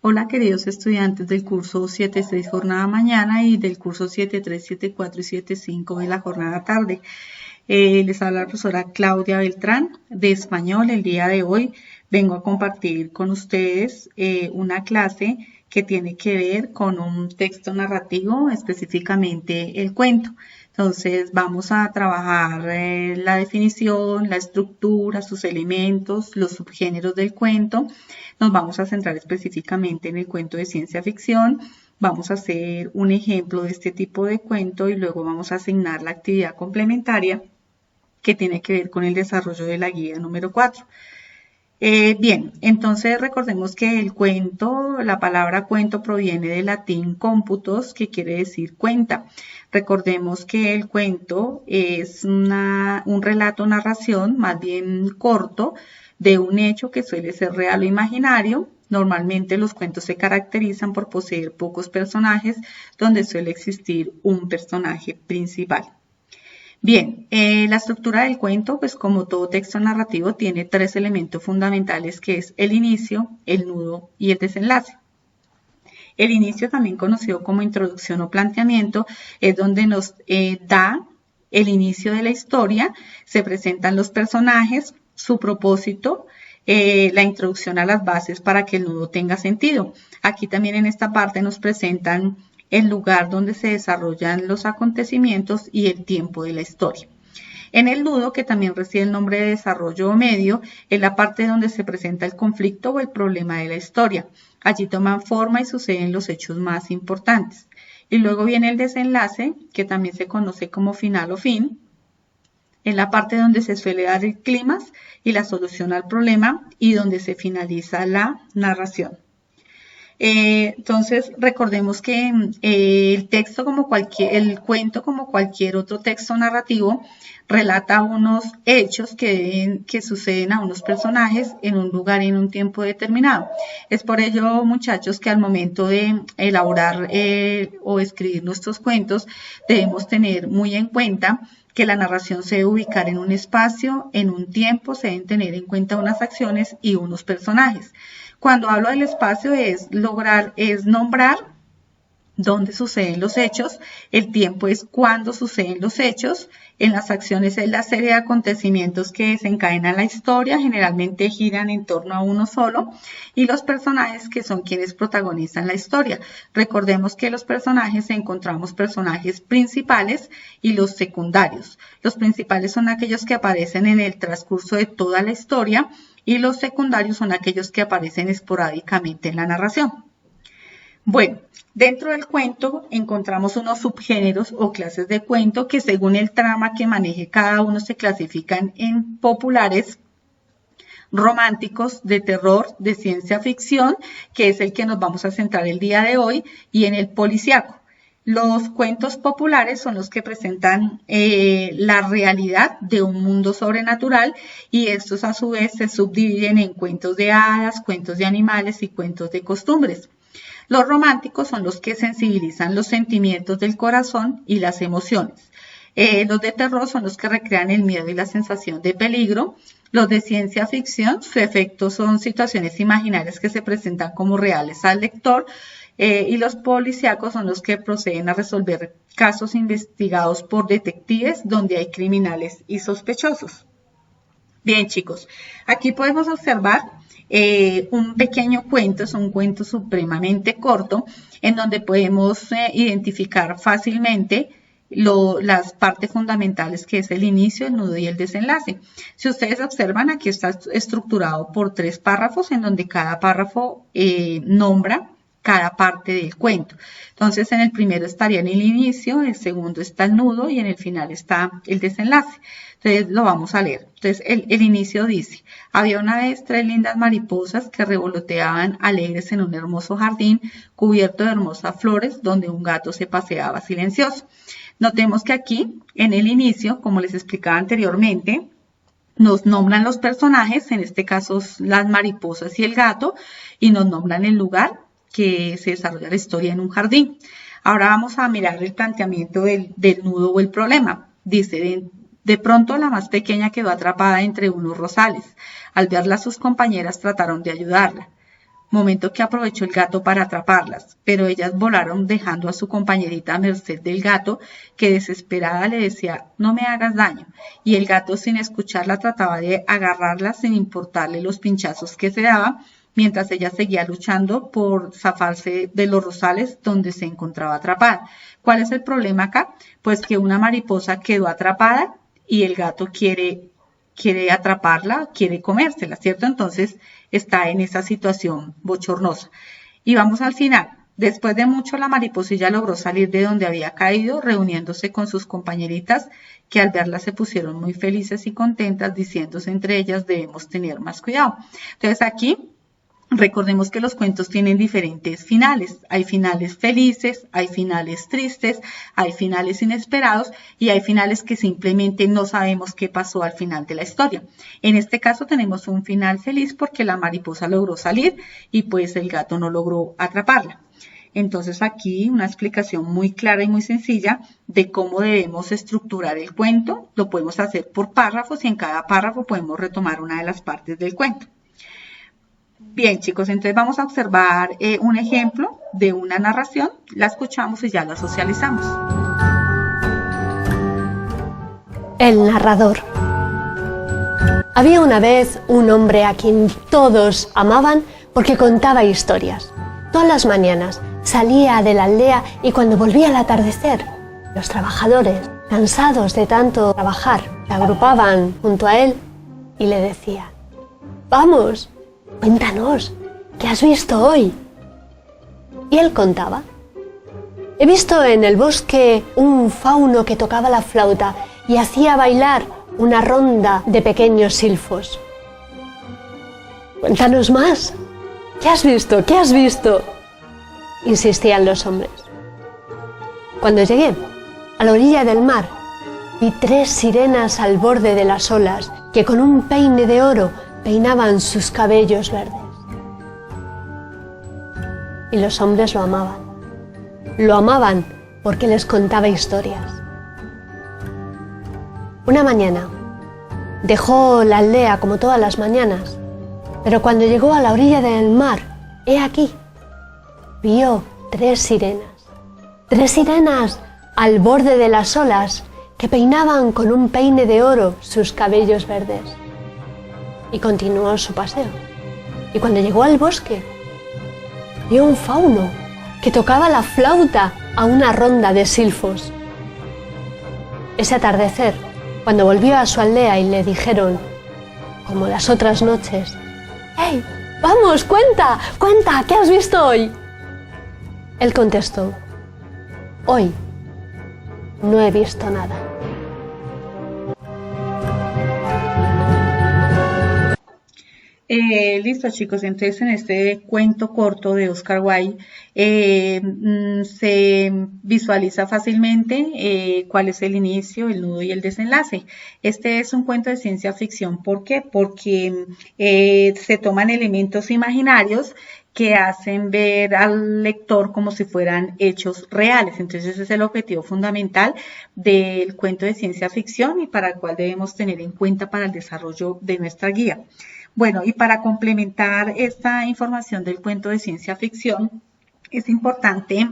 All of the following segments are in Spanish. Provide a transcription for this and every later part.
Hola queridos estudiantes del curso 7.6 jornada mañana y del curso 7.3, 7.4 y 7.5 de la jornada tarde. Les habla la profesora Claudia Beltrán de español. El día de hoy vengo a compartir con ustedes una clase que tiene que ver con un texto narrativo, específicamente el cuento. Entonces vamos a trabajar la definición, la estructura, sus elementos, los subgéneros del cuento. Nos vamos a centrar específicamente en el cuento de ciencia ficción. Vamos a hacer un ejemplo de este tipo de cuento y luego vamos a asignar la actividad complementaria que tiene que ver con el desarrollo de la guía número 4. Bien, entonces recordemos que el cuento, la palabra cuento proviene del latín cómputos, que quiere decir cuenta. Recordemos que el cuento es un relato, narración, más bien corto, de un hecho que suele ser real o imaginario. Normalmente los cuentos se caracterizan por poseer pocos personajes, donde suele existir un personaje principal. Bien, la estructura del cuento, pues como todo texto narrativo, tiene tres elementos fundamentales, que es el inicio, el nudo y el desenlace. El inicio, también conocido como introducción o planteamiento, es donde nos da el inicio de la historia, se presentan los personajes, su propósito, la introducción a las bases para que el nudo tenga sentido. Aquí también en esta parte nos presentan el lugar donde se desarrollan los acontecimientos y el tiempo de la historia. En el nudo, que también recibe el nombre de desarrollo medio, es la parte donde se presenta el conflicto o el problema de la historia. Allí toman forma y suceden los hechos más importantes. Y luego viene el desenlace, que también se conoce como final o fin. Es la parte donde se suele dar el clímax y la solución al problema y donde se finaliza la narración. Entonces, recordemos que el texto, el cuento, como cualquier otro texto narrativo, relata unos hechos que suceden a unos personajes en un lugar y en un tiempo determinado. Es por ello, muchachos, que al momento de elaborar o escribir nuestros cuentos, debemos tener muy en cuenta que la narración se debe ubicar en un espacio, en un tiempo, se deben tener en cuenta unas acciones y unos personajes. Cuando hablo del espacio es nombrar dónde suceden los hechos, el tiempo es cuándo suceden los hechos, en las acciones es la serie de acontecimientos que desencadenan la historia, generalmente giran en torno a uno solo, y los personajes, que son quienes protagonizan la historia. Recordemos que los personajes encontramos personajes principales y los secundarios. Los principales son aquellos que aparecen en el transcurso de toda la historia, y los secundarios son aquellos que aparecen esporádicamente en la narración. Bueno, dentro del cuento encontramos unos subgéneros o clases de cuento que, según el trama que maneje cada uno, se clasifican en populares, románticos, de terror, de ciencia ficción, que es el que nos vamos a centrar el día de hoy, y en el policíaco. Los cuentos populares son los que presentan la realidad de un mundo sobrenatural, y estos a su vez se subdividen en cuentos de hadas, cuentos de animales y cuentos de costumbres. Los románticos son los que sensibilizan los sentimientos del corazón y las emociones. Los de terror son los que recrean el miedo y la sensación de peligro. Los de ciencia ficción, su efecto son situaciones imaginarias que se presentan como reales al lector. Y los policíacos son los que proceden a resolver casos investigados por detectives donde hay criminales y sospechosos. Bien, chicos, aquí podemos observar un pequeño cuento, es un cuento supremamente corto, en donde podemos identificar fácilmente las partes fundamentales, que es el inicio, el nudo y el desenlace. Si ustedes observan, aquí está estructurado por 3 párrafos, en donde cada párrafo nombra cada parte del cuento. Entonces, en el primero estaría en el inicio, en el segundo está el nudo y en el final está el desenlace. Entonces, lo vamos a leer. Entonces, el inicio dice: había una vez 3 lindas mariposas que revoloteaban alegres en un hermoso jardín cubierto de hermosas flores, donde un gato se paseaba silencioso. Notemos que aquí, en el inicio, como les explicaba anteriormente, nos nombran los personajes, en este caso las mariposas y el gato, y nos nombran el lugar que se desarrolla la historia en un jardín. Ahora vamos a mirar el planteamiento del nudo o el problema. Dice: de pronto la más pequeña quedó atrapada entre unos rosales. Al verla, sus compañeras trataron de ayudarla. momento que aprovechó el gato para atraparlas, pero ellas volaron dejando a su compañerita a merced del gato, que desesperada le decía no me hagas daño, y el gato sin escucharla trataba de agarrarlas sin importarle los pinchazos que se daba, mientras ella seguía luchando por zafarse de los rosales donde se encontraba atrapada. ¿Cuál es el problema acá? Pues que una mariposa quedó atrapada y el gato quiere atraparla, quiere comérsela, ¿cierto? Entonces está en esa situación bochornosa. Y vamos al final. Después de mucho, la mariposilla logró salir de donde había caído, reuniéndose con sus compañeritas, que al verla se pusieron muy felices y contentas, diciéndose entre ellas, debemos tener más cuidado. Entonces aquí recordemos que los cuentos tienen diferentes finales. Hay finales felices, hay finales tristes, hay finales inesperados y hay finales que simplemente no sabemos qué pasó al final de la historia. En este caso tenemos un final feliz porque la mariposa logró salir y pues el gato no logró atraparla. Entonces aquí una explicación muy clara y muy sencilla de cómo debemos estructurar el cuento. Lo podemos hacer por párrafos y en cada párrafo podemos retomar una de las partes del cuento. Bien, chicos, entonces vamos a observar un ejemplo de una narración, la escuchamos y ya la socializamos. El narrador. Había una vez un hombre a quien todos amaban porque contaba historias. Todas las mañanas salía de la aldea y cuando volvía al atardecer, los trabajadores, cansados de tanto trabajar, se agrupaban junto a él y le decían: «Vamos, cuéntanos, ¿qué has visto hoy?». Y él contaba: «He visto en el bosque un fauno que tocaba la flauta y hacía bailar una ronda de pequeños silfos». «Cuéntanos más, ¿qué has visto? ¿Qué has visto?», insistían los hombres. Cuando llegué a la orilla del mar, vi 3 sirenas al borde de las olas que con un peine de oro peinaban sus cabellos verdes. Y los hombres lo amaban. Lo amaban porque les contaba historias. Una mañana dejó la aldea como todas las mañanas, pero cuando llegó a la orilla del mar, he aquí, vio 3 sirenas. 3 sirenas al borde de las olas que peinaban con un peine de oro sus cabellos verdes. Y continuó su paseo. Y cuando llegó al bosque, vio un fauno que tocaba la flauta a una ronda de silfos. Ese atardecer, cuando volvió a su aldea y le dijeron, como las otras noches: «¡Hey, vamos, cuenta, cuenta, ¿qué has visto hoy?», él contestó: «Hoy no he visto nada». Listo, chicos, entonces en este cuento corto de Oscar Wilde se visualiza fácilmente cuál es el inicio, el nudo y el desenlace. Este es un cuento de ciencia ficción. ¿Por qué? Porque se toman elementos imaginarios que hacen ver al lector como si fueran hechos reales. Entonces ese es el objetivo fundamental del cuento de ciencia ficción y para el cual debemos tener en cuenta para el desarrollo de nuestra guía. Bueno, y para complementar esta información del cuento de ciencia ficción, es importante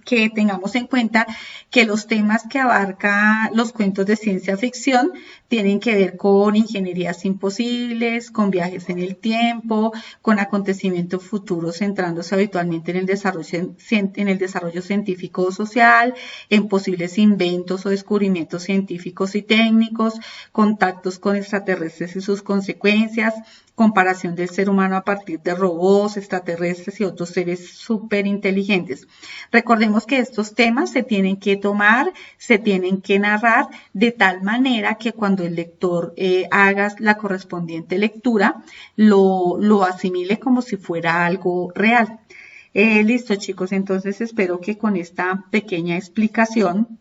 que tengamos en cuenta que los temas que abarca los cuentos de ciencia ficción tienen que ver con ingenierías imposibles, con viajes en el tiempo, con acontecimientos futuros centrándose habitualmente en el desarrollo científico o social, en posibles inventos o descubrimientos científicos y técnicos, contactos con extraterrestres y sus consecuencias, comparación del ser humano a partir de robots, extraterrestres y otros seres súper inteligentes. Recordemos que estos temas se tienen que tomar, se tienen que narrar de tal manera que cuando el lector haga la correspondiente lectura, lo asimile como si fuera algo real. Listo, chicos, entonces espero que con esta pequeña explicación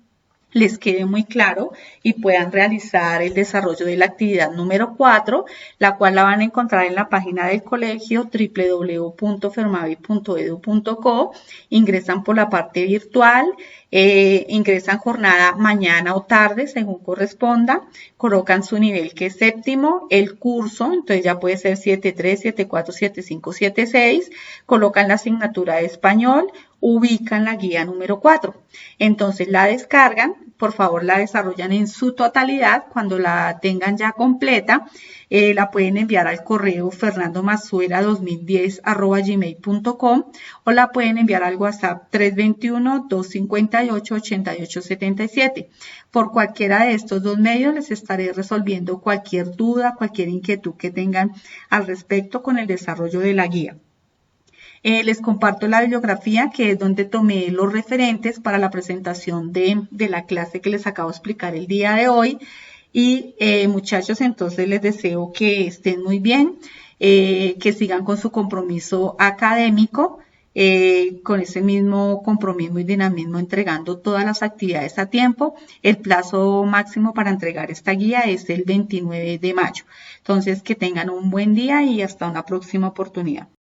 les quede muy claro y puedan realizar el desarrollo de la actividad número 4, la cual la van a encontrar en la página del colegio www.fermavi.edu.co. Ingresan por la parte virtual, ingresan jornada mañana o tarde, según corresponda, colocan su nivel que es séptimo, el curso, entonces ya puede ser 7.3, 7.4, 7.5, 7.6, colocan la asignatura de español, ubican la guía número 4. Entonces la descargan, por favor la desarrollan en su totalidad. Cuando la tengan ya completa, la pueden enviar al correo fernandomazuera2010@gmail.com o la pueden enviar al WhatsApp 321-258-8877. Por cualquiera de estos dos medios les estaré resolviendo cualquier duda, cualquier inquietud que tengan al respecto con el desarrollo de la guía. Les comparto la bibliografía, que es donde tomé los referentes para la presentación de la clase que les acabo de explicar el día de hoy. Y muchachos, entonces les deseo que estén muy bien, que sigan con su compromiso académico, con ese mismo compromiso y dinamismo, entregando todas las actividades a tiempo. El plazo máximo para entregar esta guía es el 29 de mayo. Entonces, que tengan un buen día y hasta una próxima oportunidad.